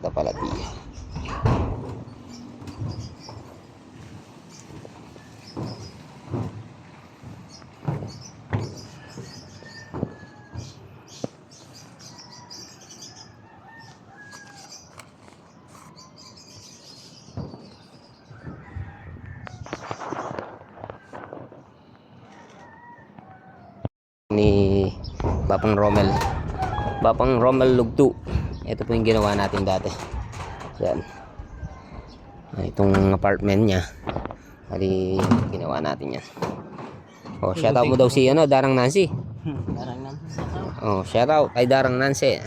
Ito pala di. Ni Bapang Romel Lugto. Ito po yung ginawa natin dati. Yan. Itong apartment niya. Bali, ginawa natin yan. Oh, shout out mo daw si Darang Nancy. Darang Nancy. Oh, shout out kay Darang Nancy.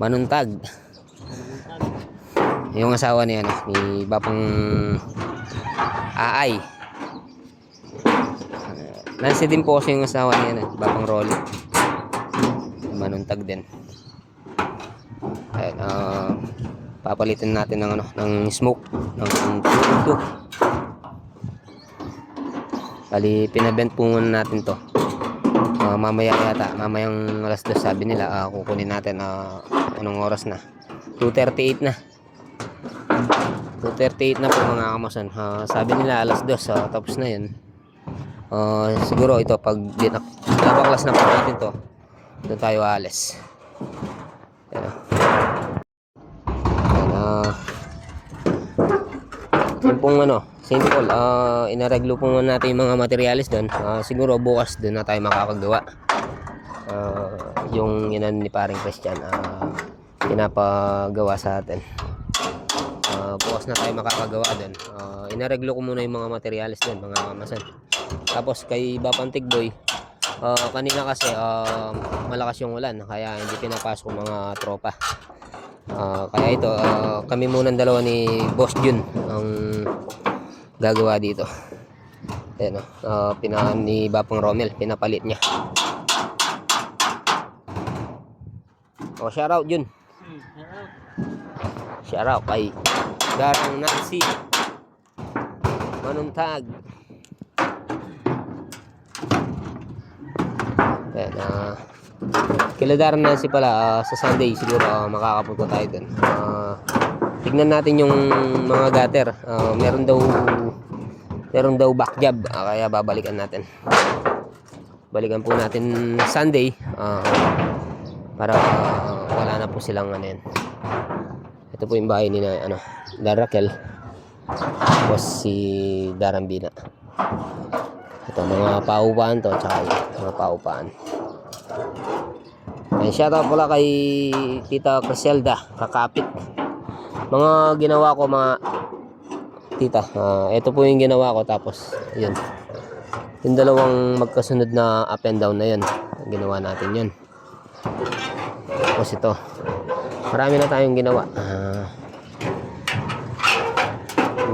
Manuntag. Yung asawa niya ni Bapang Aay. Nancy din po kasi yung asawa niya Bapang Rolly. Manuntag din. Ayan, papalitin natin ng smoke ng tubo. Bali, pinabent po muna natin to. Mamaya yata, mamayang alas 2 sabi nila, kukunin natin anong oras na. 2:38 na. 2:38 na po mga kamasan. Sabi nila alas 2, tapos na yun. Siguro ito pag napaklas na po natin to, doon tayo alis. Yan. Yung pong St. Paul, inareglo po muna natin yung mga materialis doon. Siguro bukas doon na tayo makakagawa. Yung inan ni paring Christian, pinapagawa sa atin. Bukas na tayo makakagawa doon. Inareglo ko muna yung mga materialis doon, mga kamasan. Tapos kay Bapang Tigboy, kanina kasi malakas yung ulan, kaya hindi pinapasok mga tropa. Kaya ito, kami muna dalawa ni Boss Jun ang gagawa dito. Ayan, ni Bapang Romel, pinapalit niya. Shout out Jun. Shout out kay Darang Nancy Manuntag. Ayan, kila Darang Nancy pala, sa Sunday siguro makakapunta tayo dun. Tignan natin yung mga gutter. Meron daw back job, kaya babalikan natin. Balikan po natin Sunday para wala na po silang yan. Ito po yung bahay ni Darakel. Tapos si Darambina. Ito mga paupaan to, tsaka mga paupaan. Shoutout pala kay Tita Criselda Kakapit. Mga ginawa ko mga tita, ito po yung ginawa ko, tapos yun, yung dalawang magkasunod na up and down na yun, ginawa natin yun. Tapos ito, marami na tayong ginawa,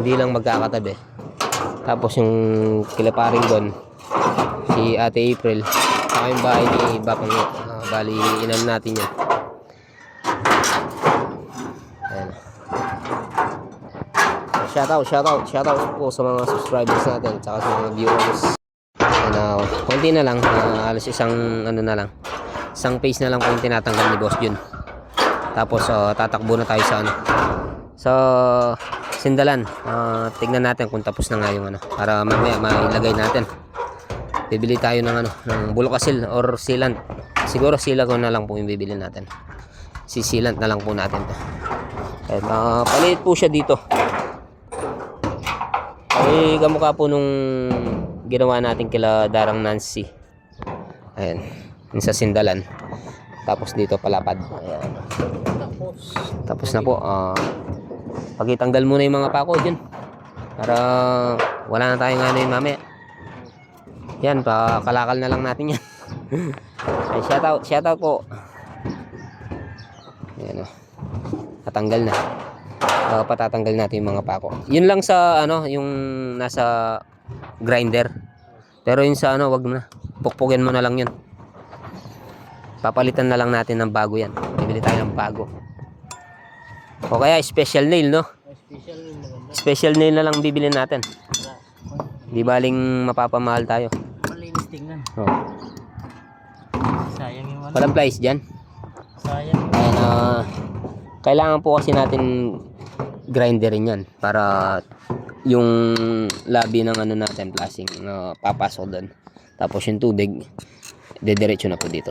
hindi lang magkakatabi. Tapos yung kilaparing doon, si Ate April, saka yung bahay ni Bapang, bali inan natin yan. Shout out po sa mga subscribers natin, tsaka sa mga viewers. Konti na lang, alas isang page na lang po yung tinatanggal ni Boss Jun. Tapos tatakbo na tayo sa Sindalan. Tignan natin kung tapos na nga yung para mamaya mailagay natin. Bibili tayo ng bulkasil or sealant. Siguro sealant ko na lang po yung bibili natin. Sealant na lang po natin to. Palit po siya dito. Kamukha po nung ginawa natin kila Darang Nancy. Ayan, yung sa Sindalan. Tapos dito palapad. Ayan. Tapos na po. Pagitanggal muna yung mga pako dyan, para wala na tayong mamaya. Yan, pakalakal na lang natin yan. Shout out po. Ayan, natanggal na. Patatanggal natin yung mga pako. Yun lang sa yung nasa grinder. Pero yun sa wag mo na. Pukpukin mo na lang yun. Papalitan na lang natin ng bago yan. Bibili tayo ng bago. O kaya special nail, no? Special nail na lang bibili natin. Di baling mapapamahal tayo. Malinis tingnan. Sayang yung walang price dyan. Sayang. Ayan, Kailangan po kasi natin grinderin yan para yung labi ng ano natin, plasing, papasok doon. Tapos yung tubig, dediretso na po dito.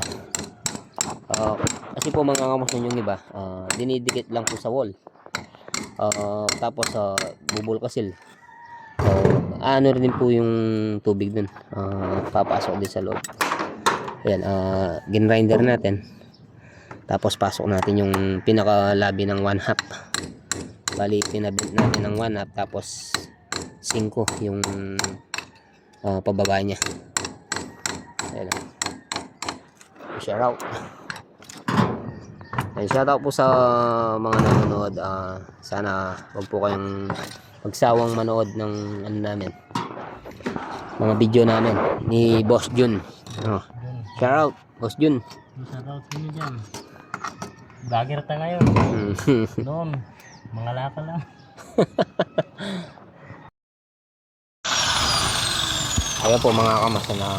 Kasi po mga kamuson yung iba, dinidikit lang po sa wall. Tapos bubulkasil. Ano rin po yung tubig dun, papasok din sa loob. Ayan, ginrinder natin. Tapos pasok natin yung pinakalabi ng 1/2. Bali pinabit natin ng 1/2, tapos 5 yung pababa niya. Ayan. Shout out. Ayan, shout out po sa mga nanonood. Sana wag po kayong magsawang manood ng ano namin, mga video namin ni Boss Jun. Shout out Boss Jun. Shoutout sa inyo dyan. Vlogger ta ngayon. Noon, mga laka lang. Ayan po mga kamasa na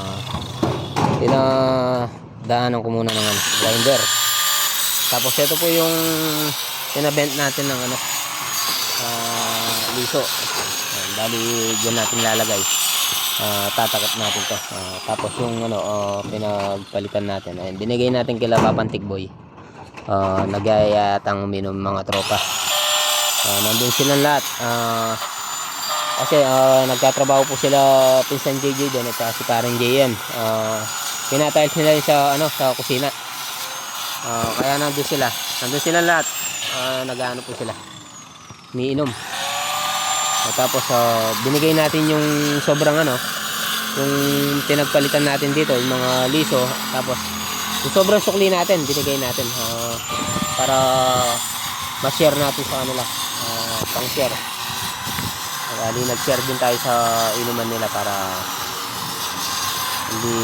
pinadaanan ko muna ng grinder. Tapos ito po yung pinabent natin ng liso. Bali dyan natin lalagay. Tatakip natin to. Tapos yung pinagpalitan natin. Ayun, binigay natin kila Papantik Boy. Nagayayatang uminom mga tropa. Nandun silang lahat. Kasi nagtatrabaho po sila pinsan JJ doon at si parang JM. Pinatiles nila yun sa kusina. Kaya nandun sila. Nandun silang lahat. Nag-ano po sila. Umiinom. Tapos binigay natin yung sobrang yung pinagpalitan natin dito, yung mga liso. Tapos yung sobrang sukli natin, binigay natin para ma-share natin sa kanila, pang share. Bali nag-share din tayo sa inuman nila para hindi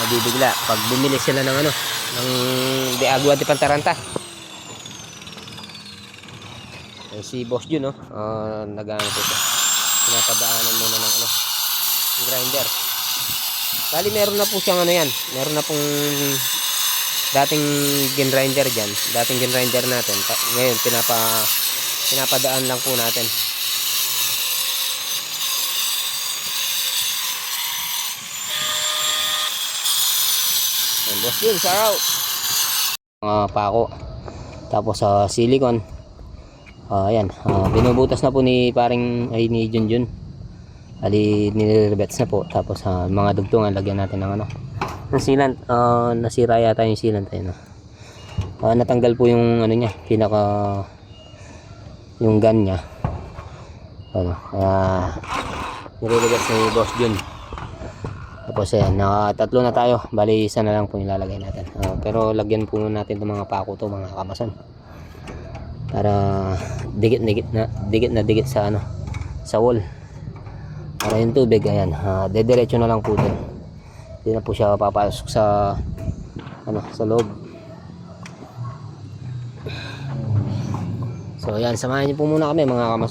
nabibigla pag bumili sila ng ng de agua de Pantaranta. Si Boss Jun nag-ano po siya, pinapadaanan muna ng grinder. Bali meron na po siyang yan, meron na pong dating grinder dyan, dating grinder natin. Ngayon pinapadaan lang po natin. Boss Jun, shout out. Pako, tapos silicone. Ayan, binubutas na po ni Junjun. Ali niliribets na po. Tapos mga dugtungan lagyan natin ng ng sealant. Nasira yata yung sealant ayun. Natanggal po yung niya, yung gun niya. Niliribets ni Boss Jun. Tapos ayan, tatlo na tayo. Bali isa na lang po ilalagay natin. Pero lagyan po natin itong mga pako to, mga kamason. Para dikit na dikit sa sa wall. Para yung tubig ayan, dediretso na lang po din. Hindi na po siya papasok sa sa loob. So ayan, samahan niyo po muna kami mga kamas.